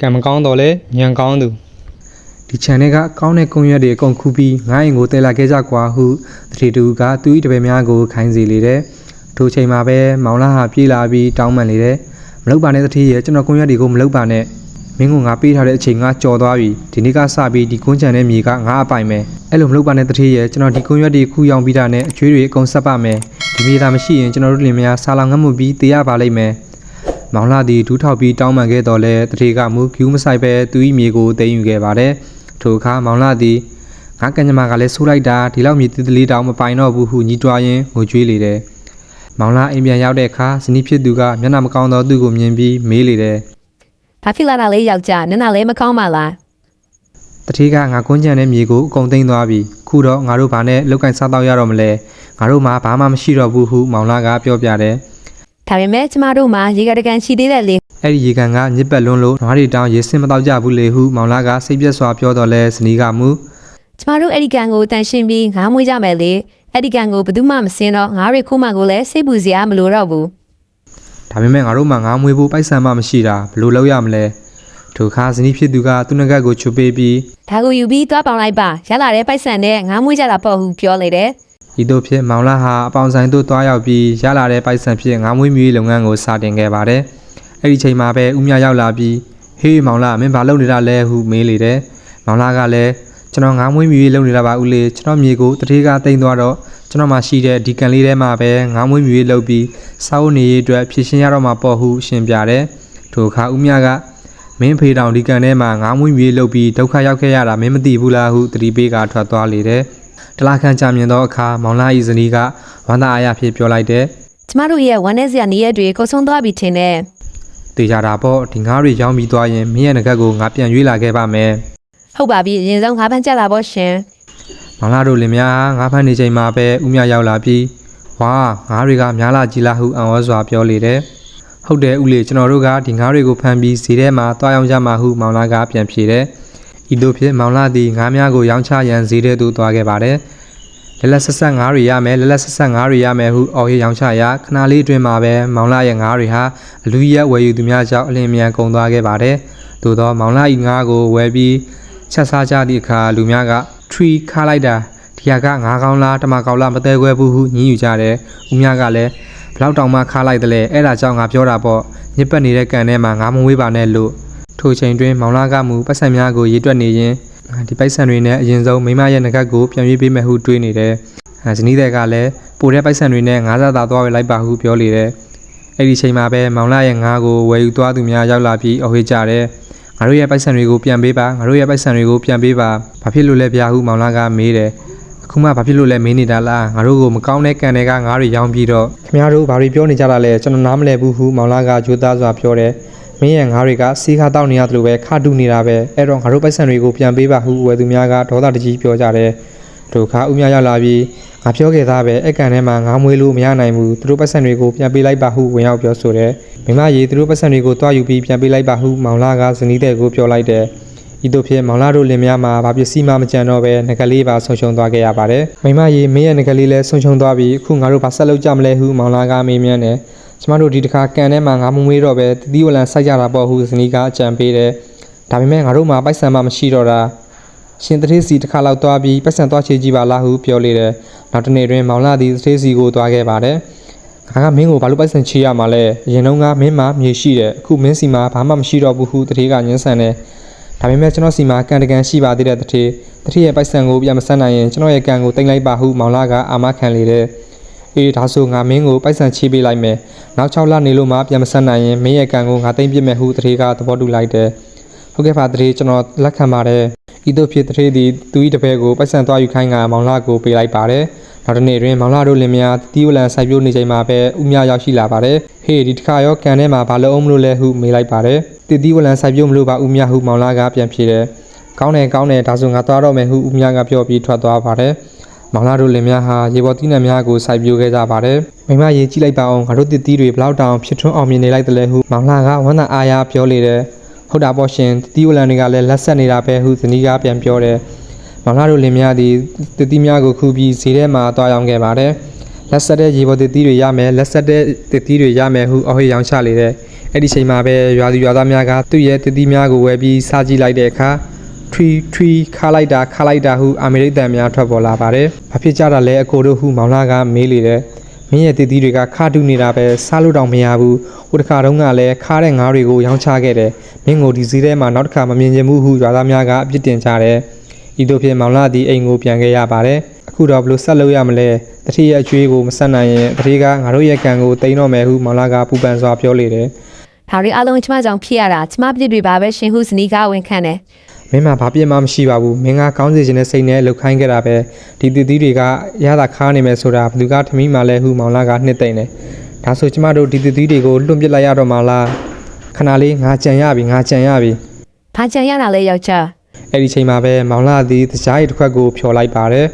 ကံမကောင်းတော့လဲညံကောင်းသူဒီ channel ကကောင်းတဲ့ကွန်ရက်တွေအကုန်ခုပြီးငါ့အိမ်ကိုတည်လာခဲ့ကြကွာဟုတတိတူကသူ့တပည့်များကိုခိုင်းစေလေတဲ့ထိုချိန်မှာပဲမောင်လာဟာပြေးလာပြီးတောင်းပန်လေတဲ့မလုပ်ပါနဲ့တတိရဲ့ကျွန်တော်ကွန်ရက်တွေကိုမလုပ်ပါနဲ့မင်းကငါပေးထားတဲ့အချိန်ကကြော်သွားပြီဒီနေ့ကစပြီးဒီကွန်ချန်တဲ့မြေကငါအပိုင်မယ်အဲ့လိုမလုပ်ပါနဲ့တတိရဲ့ကျွန်တော်ဒီကွန်ရက်တွေခုယောင်ပြီးတာနဲ့အကျွေးတွေအကုန်ဆက်ပါမယ်ဒီမြေသာမရှိရင်ကျွန်တော်တို့လင်မယားဆာလောင်ငတ်မှုပြီးတေးရပါလိမ့်မယ်မောင်လာသည်ဒူးထောက်ပြီးတောင်းပန်ခဲ့တော်လဲတတိကမူကျူးမဆိုင်ပဲသူ၏မြေကိုသိမ်းယူခဲ့ပါတယ်ထိုအခါမောင်လာသည်ငါကံကြမ္မာကလည်းဆိုးလိုက်တာဒီလောက်မြေတည်တလေးတောင်မပိုင်တော့ဘူးဟုညီးတွားရင်းငိုကြွေးလေတယ်မောင်လာအိမ်ပြန်ရောက်တဲ့အခါဇနီးဖြစ်သူကမျက်နှာမကောင်းသောသူ့ကိုမြင်ပြီးမေးလေတယ်ဘာဖြစ်လာတာလဲယောက်ျားနင်နာလဲမကောင်းပါလားတတိကငါကွန်းကြံတဲ့မြေကိုအကုန်သိမ်းသွားပြီခုတော့ငါတို့ဘာနဲ့လောက်ကင်စားတော့ရတော့မလဲငါတို့မှဘာမှမရှိတော့ဘူးဟုမောင်လာကပြောပြတယ်ဒါပေမဲ့ကျမတို့မှရေကတကန်ရှိသေးတယ်လေအဲ့ဒီရေကန်ကညစ်ပတ်လွန်းလို့နွားတွေတောင်ရေစင်မတော့ကြဘူးလေဟုမောင်လာကစိတ်ပြက်စွာပြောတော့လဲဇနီးကမူကျမတို့အဲ့ဒီကန်ကိုတန်ရှင်းပြီးငါးမွေးကြမယ်လေအဲ့ဒီကန်ကိုဘယ်သူမှမစင်းတော့ငါးရီခိုးမှကိုလည်းစိတ်ပူစရာမလိုတော့ဘူးဒါပေမဲ့ငါတို့မှငါးမွေးဖို့ပိုက်ဆံမှမရှိတာဘယ်လိုလုပ်ရမလဲထိုခါဇနီးဖြစ်သူကသူ့ငကတ်ကိုချွတ်ပေးပြီးဒါကိုယူပြီးသွားပေါင်လိုက်ပါရလာတဲ့ပိုက်ဆံနဲ့ငါးမွေးကြတာပေါ့ဟုပြောလေတယ်ဤသို့ဖြစ်မောင်လာဟာအပေါင်ဆိုင်သို့တွားရောက်ပြီးရလာတဲ့ပိုက်ဆံဖြင့်ငါးမွေးမြူရေးလုပ်ငန်းကိုစတင်ခဲ့ပါတယ်အဲ့ဒီချိန်မှာပဲဦးမြရောက်လာပြီးဟေးမောင်လာမင်းဘာလုပ်နေတာလဲဟုမေးလေတယ်မောင်လာကလည်းကျွန်တော်ငါးမွေးမြူရေးလုပ်နေတာပါဦးလေးကျွန်တော်မြေကိုတတိကတိမ်သွားတော့ကျွန်တော်မှရှိတဲ့ဒီကန်လေးထဲမှာပဲငါးမွေးမြူရေးလုပ်ပြီးစားဝတ်နေရေးအတွက်ဖြည့်ရှင်းရတော့မှာပေါ့ဟုရှင်းပြတယ်ထိုအခါဦးမြကမင်းဖေတောင်ဒီကန်ထဲမှာငါးမွေးမြူရေးလုပ်ပြီးဒုက္ခရောက်ခဲ့ရတာမင်းမသိဘူးလားဟုတတိပေးကထွက်သွားလေတယ်တလားခန့်ကြာမြင်သောအခါမောင်လာ၏ဇနီးကဝမ်းသာအားရဖြင့်ပြောလိုက်တယ်ကျမတို့ရဲ့ဝမ်းနည်းစရာနေရက်တွေကိုဆုံးသွားပြီထင်တယ်တေချာတာပေါ့ဒီငါးတွေရောင်းပြီးသွားရင်မင်းရဲ့ငကတ်ကိုငါပြန်ရွေးလာခဲ့ပါမယ်ဟုတ်ပါပြီအရင်ဆုံးငါးဖမ်းကြတာပေါ့ရှင်မောင်လာတို့လင်မယားငါးဖမ်းနေချိန်မှာပဲဦးမြရောက်လာပြီးဝါငါးတွေကများလာကြည်လားဟုအံ့ဩစွာပြောလေတယ်ဟုတ်တယ်ဦးလေးကျွန်တော်တို့ကဒီငါးတွေကိုဖမ်းပြီးဈေးထဲမှာတွားရောက်ကြမှာဟုမောင်လာကပြန်ဖြေတယ်ဤသို့ဖြင့်မောင်လာသည်ငါးများကိုရောင်းချရန်ဈေးထဲသို့သွားခဲ့ပါတယ်လက်လက်ဆက်ဆက်ငါးတွေရမယ်လက်လက်ဆက်ဆက်ငါးတွေရမယ်ဟုအော်ဟစ်ရောင်းချရာခဏလေးအတွင်းမှာပဲမောင်လာရဲ့ငါးတွေဟာအလူရက်ဝယ်ယူသူများကြောင့်အလင်းမြန်ကုန်သွားခဲ့ပါတယ်သို့သောမောင်လာ၏ငါးကိုဝယ်ပြီးချက်စားကြသည့်အခါလူများကထရီခါလိုက်တာဒီဟာကငါးကောင်းလားတမကောင်းလားမသေးခွဲဘူးဟုညည်းယူကြတယ်ဦးများကလည်းဘလောက်တောင်မှခါလိုက်တယ်လေအဲ့ဒါကြောင့်ငါပြောတာပေါ့ညစ်ပတ်နေတဲ့ကန်ထဲမှာငါမဝေးပါနဲ့လို့ထိုချိန်တွင်မောင်လာကမူပတ်စံများကိုရေတွက်နေရင်ဒီပိုက်ဆံတွေနဲ့အရင်ဆုံးမိမရဲ့ငကတ်ကိုပြန်ရွေးပေးမယ်ဟုတွေးနေတယ်ဇနီးတဲ့ကလည်းပိုတဲ့ပိုက်ဆံတွေနဲ့ငါးစားသာသွားဝယ်လိုက်ပါဟုပြောလေတယ်အဲ့ဒီချိန်မှာပဲမောင်လာရဲ့ငါးကိုဝယ်ယူသွားသူများရောက်လာပြီးအော်ဟစ်ကြတယ်ငါတို့ရဲ့ပိုက်ဆံတွေကိုပြန်ပေးပါငါတို့ရဲ့ပိုက်ဆံတွေကိုပြန်ပေးပါဘာဖြစ်လို့လဲဗျာဟုမောင်လာကမေးတယ်အခုမှဘာဖြစ်လို့လဲမေးနေတာလားငါတို့ကိုမကောင်းတဲ့ကံတွေကငါးတွေရောင်းပြီးတော့ခင်ဗျားတို့ဘာတွေပြောနေကြတာလဲကျွန်တော်နားမလည်ဘူးဟုမောင်လာကကြိုးသားစွာပြောတယ်မင်းရဲ့ငါးတွေကစီးခါတောက်နေရတယ်လို့ပဲခါတူနေတာပဲအဲ့တော့ငါတို့ပိုက်ဆံတွေကိုပြန်ပေးပါဟုဝယ်သူများကဒေါသတကြီးပြောကြတယ်ဒုက္ခဦးမြရောက်လာပြီးငါပြောခဲ့သားပဲအဲ့ကန်ထဲမှာငါးမွေးလို့မရနိုင်ဘူးသူတို့ပိုက်ဆံတွေကိုပြန်ပေးလိုက်ပါဟုဝင်ရောက်ပြောဆိုတယ်မိမကြီးသူတို့ပိုက်ဆံတွေကိုတွားယူပြီးပြန်ပေးလိုက်ပါဟုမောင်လာကဇနီးတဲ့ကိုပြောလိုက်တယ်ဤသို့ဖြင့်မောင်လာတို့လင်မယားမှာဘာပစ္စည်းမှမကြံတော့ပဲငကလေးပါဆုံရှုံသွားခဲ့ရပါတယ်မိမကြီးမင်းရဲ့ငကလေးလည်းဆုံရှုံသွားပြီးအခုငါတို့ဘာဆက်လုပ်ကြမလဲဟုမောင်လာကမေးမြန်းတယ်ကျမတို့ဒီတစ်ခါကန်ထဲမှာငါမမွေးတော့ပဲတတိဝလန်စိုက်ကြတာပေါ့ဟုဇနီးကအကြံပေးတယ်ဒါပေမဲ့ငါတို့မှာပိုက်ဆံမှမရှိတော့တာရှင်တထေးစီတစ်ခါလောက်သွားပြီးပိုက်ဆံသွားချေကြည့်ပါလားဟုပြောလေတယ်နောက်တနေ့တွင်မောင်လာသည်တထေးစီကိုသွားခဲ့ပါတယ်ငါကမင်းကိုဘာလို့ပိုက်ဆံချေရမှာလဲအရင်တော့ကမင်းမှာမြေရှိတယ်အခုမင်းစီမှာဘာမှမရှိတော့ဘူးဟုတထေးကညှင်းဆန်တယ်ဒါပေမဲ့ကျွန်တော်စီမှာကန်တကန်ရှိပါသေးတဲ့တထေးရဲ့ပိုက်ဆံကိုပြန်မဆက်နိုင်ရင်ကျွန်တော်ရဲ့ကန်ကိုတင်လိုက်ပါဟုမောင်လာကအာမခံလေတယ်အေးဒါဆိုငါမင်းကိုပိုက်ဆံချေပေးလိုက်မယ်နောက်6လနေလို့မှပြန်မဆက်နိုင်ရင်မင်းရဲ့ကန်ကိုငါသိမ့်ပြစ်မယ်ဟုတထေးကသဘောတူလိုက်တယ်ဟုတ်ကဲ့ပါတထေးကျွန်တော်လက်ခံပါတယ်ဤသို့ဖြစ်တထေးသည်သူ၏တပည့်ကိုပိုက်ဆံသွားယူခိုင်းကမောင်လာကိုပေးလိုက်ပါတယ်နောက်တစ်နေ့တွင်မောင်လာတို့လင်မယားတီးဝလန်ဆိုင်ပြိုးနေချိန်မှာပဲဦးမြရောက်ရှိလာပါတယ်ဟေးဒီတစ်ခါရောကန်ထဲမှာဘာလို့အောင်မလို့လဲဟုမေးလိုက်ပါတယ်တီးဝလန်ဆိုင်ပြိုးမလို့ပါဦးမြဟုမောင်လာကပြန်ဖြေတယ်ကောင်းတယ်ဒါဆိုငါသွားတော့မယ်ဟုဦးမြကပြောပြီးထွက်သွားပါတယ်မောင်လာတို့လင်မယားဟာရေပေါ်တီးနှံများကိုစိုက်ပျိုးခဲ့ကြပါတယ်မိမရေကြည့်လိုက်ပါအောင်ငါတို့တီးတွေဘလောက်တောင်ဖြစ်ထွန်းအောင်မြင်နေလိုက်တယ်လဲဟုမောင်လာကဝမ်းသာအားရပြောလေတယ်ဟုတ်တာပေါ့ရှင်တီးဝလန်တွေကလည်းလက်ဆက်နေတာပဲဟုဇနီးကပြန်ပြောတယ်မောင်လာတို့လင်မယားသည်တီးများကိုခုပြီးဈေးထဲမှာတွားရောက်ခဲ့ပါတယ်လက်ဆက်တဲ့ရေပေါ်တီးတွေရမယ်လက်ဆက်တဲ့တီးတွေရမယ်ဟုအော်ဟစ်ရောင်းချလေတယ် အဲ့ဒီချိန်မှာပဲရွာသူရွာသားများကသူ့ရဲ့တတိများကိုဝယ်ပြီးစားကြည့်လိုက်တဲ့အခါထရီခါလိုက်တာဟုအမေရိကန်များထွက်ပေါ်လာပါတယ်။ဘာဖြစ်ကြတာလဲအကိုတို့ဟုမောင်လာကမေးလေတယ်။မင်းရဲ့တတိတွေကခါတူနေတာပဲစားလို့တောင်မရဘူး။ဟိုတစ်ခါတုန်းကလည်းခါတဲ့ငါးတွေကိုရောင်းချခဲ့တယ်။မင်းကိုဒီစည်းထဲမှာနောက်တစ်ခါမမြင်ချင်ဘူးဟုရွာသားများကအပြစ်တင်ကြတယ်။ဤသို့ဖြင့်မောင်လာသည်အိမ်ကိုပြန်ခဲ့ရပါတယ်။အခုတော့ဘလို့ဆက်လုပ်ရမလဲ။တတိရဲ့အကျွေးကိုမဆက်နိုင်ရင်တတိကငါတို့ရဲ့ကံကိုတိန်တော့မယ်ဟုမောင်လာကပူပန်စွာပြောလေတယ်။ ဒါတွေအလုံးကျမကြောင့်ဖြစ်ရတာကျမပြစ်တွေပါပဲရှင်ဟုစနီးကဝန်ခံတယ် မင်းမဘာပြစ်မှမရှိပါဘူးမင်းကကောင်းစေခြင်းနဲ့စိတ်နဲ့လှုပ်ခိုင်းခဲ့တာပဲဒီတည်တည်တွေကရတာခါနေမယ်ဆိုတာဘသူကထမင်းမှလဲဟုမောင်လာကနှစ်သိမ့်တယ်ဒါဆိုကျမတို့ဒီတည်တည်တွေကိုလွတ်ပစ်လိုက်ရတော့မှလားခဏလေးငါကြံရပြီ ဘာကြံရတာလဲယောက်ျား အဲ့ဒီချိန်မှာပဲမောင်လာသည်တကြားရီတစ်ခွက်ကိုဖြော်လိုက်ပါတယ်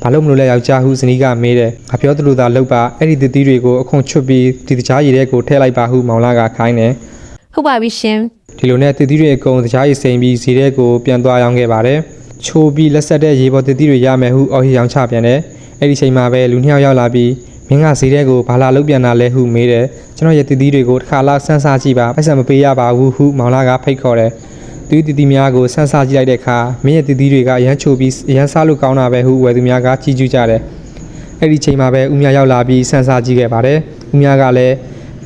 ဘာလို့မလို့လဲယောက်ျားဟုဇနီးကမေးတယ်ငါပြောသလိုသာလှုပ်ပါအဲ့ဒီတည်တည်တွေကိုအခွန်ချွတ်ပြီးဒီတကြားရီတွေကိုထည့်လိုက်ပါဟုမောင်လာကခိုင်းတယ် ဟုတ်ပါပြီရှင် ဒီလိုနဲ့တည်တည်တွေအကုန်တကြားရီစိန်ပြီးဇီတဲ့ကိုပြန်သွားရောင်းခဲ့ပါတယ်ချိုးပြီးလက်ဆက်တဲ့ရေပေါ်တည်တည်တွေရမယ်ဟုအော်ဟီရောင်းချပြန်တယ်အဲ့ဒီချိန်မှာပဲလူနှစ်ယောက်ရောက်လာပြီးမင်းကဇီတဲ့ကိုဘာလာလုပ်ပြန်တာလဲဟုမေးတယ်ကျွန်တော်ရဲ့တည်တည်တွေကိုတစ်ခါလောက်ဆန်းစားကြည့်ပါပိုက်ဆံမပေးရပါဘူးဟုမောင်လာကဖိတ်ခေါ်တယ်သူတည်တည်များကိုဆန်းစားကြည့်လိုက်တဲ့အခါမင်းရဲ့တည်တည်တွေကအရန်ချိုးပြီးအရန်စားလို့ကောင်းတာပဲဟုဝယ်သူများကကြည်ကျူးကြတယ်အဲ့ဒီချိန်မှာပဲဦးမြရောက်လာပြီးဆန်းစားကြည့်ခဲ့ပါတယ်ဦးမြကလည်း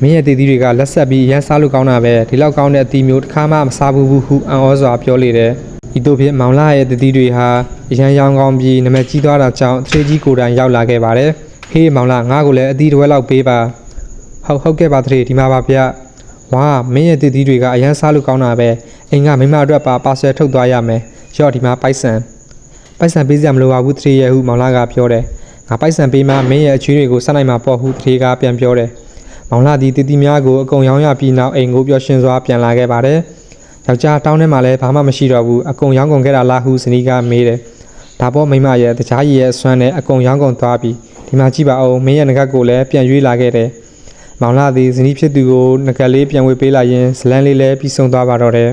မင်းရဲ့တည်တည်တွေကလက်ဆက်ပြီးအရန်စားလို့ကောင်းတာပဲဒီလောက်ကောင်းတဲ့အတီမျိုးတစ်ခါမှမစားဘူးဟုအံ့ဩစွာပြောလေတယ်ဒီတို့ဖြင့်မောင်လာရဲ့တည်တည်တွေဟာအရန်ရောင်းကောင်းပြီးနမကြီးသွားတာကြောင့်သရေကြီးကိုယ်တိုင်ရောက်လာခဲ့ပါတယ်ဟေးမောင်လာငါ့ကိုလည်းအတီတစ်ဝက်လောက်ပေးပါဟုတ်ကဲ့ပါသရေဒီမှာပါဗျဝါမင်းရဲ့တည်တည်တွေကအရန်စားလို့ကောင်းတာပဲအိမ်ကမိမအတွက်ပါဆွဲထုတ်သွားရမယ်ရော့ဒီမှာပိုက်ဆံပေးစရာမလိုပါဘူးသရေရဲ့ဟုမောင်လာကပြောတယ်ငါပိုက်ဆံပေးမှမင်းရဲ့အချွေးတွေကိုဆက်နိုင်မှာပေါ့ဟုသရေကပြန်ပြောတယ်မောင်လာဒီတည်တည်များကိုအကုန်ရောင်းရပြီးနောက်အိမ်ကိုပျော်ရွှင်စွာပြန်လာခဲ့ပါတယ်ယောက်ျားတောင်းထဲမှာလည်းဘာမှမရှိတော့ဘူးအကုန်ရောင်းကုန်ခဲ့တာလားဟုဇနီးကမေးတယ်ဒါပေါ့မိမရဲ့တခြားကြီးရဲ့အစွမ်းနဲ့အကုန်ရောင်းကုန်သွားပြီးဒီမှာကြည့်ပါဦးမင်းရဲ့ငကတ်ကိုလည်းပြန်ရွေးလာခဲ့တယ်မောင်လာသည်ဇနီးဖြစ်သူကိုငကတ်လေးပြန်ဝေပေးလိုက်ရင်ဇလန်းလေးလည်းပြီးဆုံးသွားပါတော့တယ်